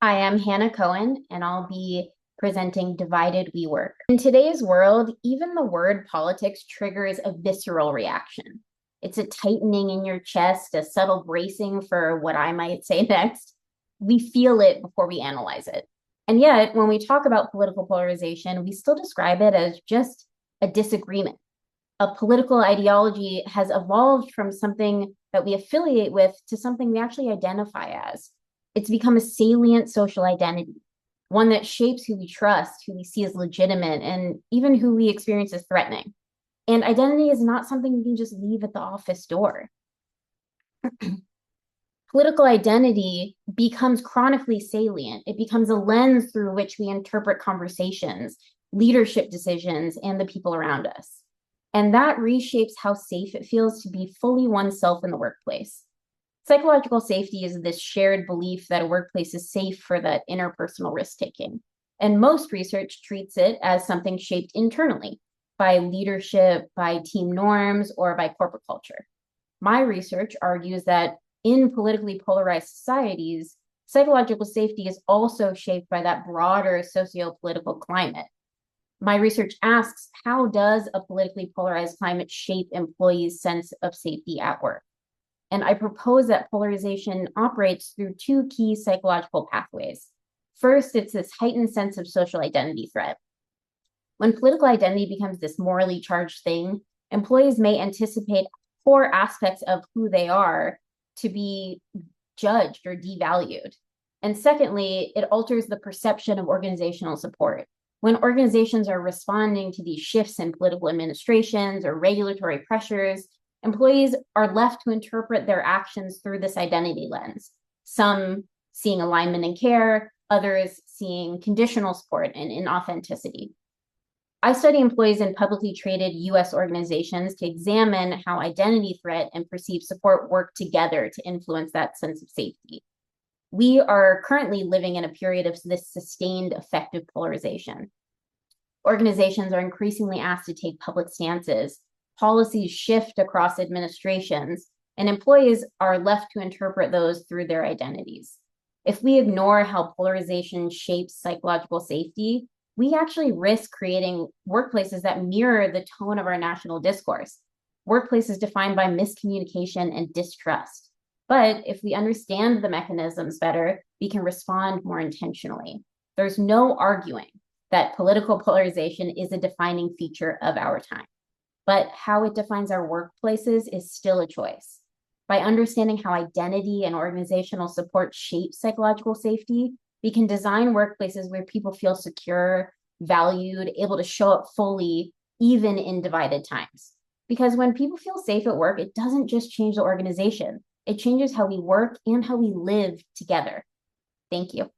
Hi, I'm Hannah Cohen, and I'll be presenting Divided We Work. In today's world, even the word politics triggers a visceral reaction. It's a tightening in your chest, a subtle bracing for what I might say next. We feel it before we analyze it. And yet, when we talk about political polarization, we still describe it as just a disagreement. A political ideology has evolved from something that we affiliate with to something we actually identify as. It's become a salient social identity, one that shapes who we trust, who we see as legitimate, and even who we experience as threatening. And identity is not something you can just leave at the office door. Political identity becomes chronically salient. It becomes a lens through which we interpret conversations, leadership decisions, and the people around us. And that reshapes how safe it feels to be fully oneself in the workplace. Psychological safety is this shared belief that a workplace is safe for that interpersonal risk taking. And most research treats it as something shaped internally by leadership, by team norms, or by corporate culture. My research argues that in politically polarized societies, psychological safety is also shaped by that broader socio-political climate. My research asks, how does a politically polarized climate shape employees' sense of safety at work? And I propose that polarization operates through two key psychological pathways. First, it's this heightened sense of social identity threat. When political identity becomes this morally charged thing, employees may anticipate core aspects of who they are to be judged or devalued. And secondly, it alters the perception of organizational support. When organizations are responding to these shifts in political administrations or regulatory pressures, employees are left to interpret their actions through this identity lens. Some seeing alignment and care, others seeing conditional support and inauthenticity. I study employees in publicly traded US organizations to examine how identity threat and perceived support work together to influence that sense of safety. We are currently living in a period of this sustained effective polarization. Organizations are increasingly asked to take public stances. Policies shift across administrations, and employees are left to interpret those through their identities. If we ignore how polarization shapes psychological safety, we actually risk creating workplaces that mirror the tone of our national discourse, workplaces defined by miscommunication and distrust. But if we understand the mechanisms better, we can respond more intentionally. There's no arguing that political polarization is a defining feature of our time, but how it defines our workplaces is still a choice. By understanding how identity and organizational support shape psychological safety, we can design workplaces where people feel secure, valued, able to show up fully, even in divided times. Because when people feel safe at work, it doesn't just change the organization, it changes how we work and how we live together. Thank you.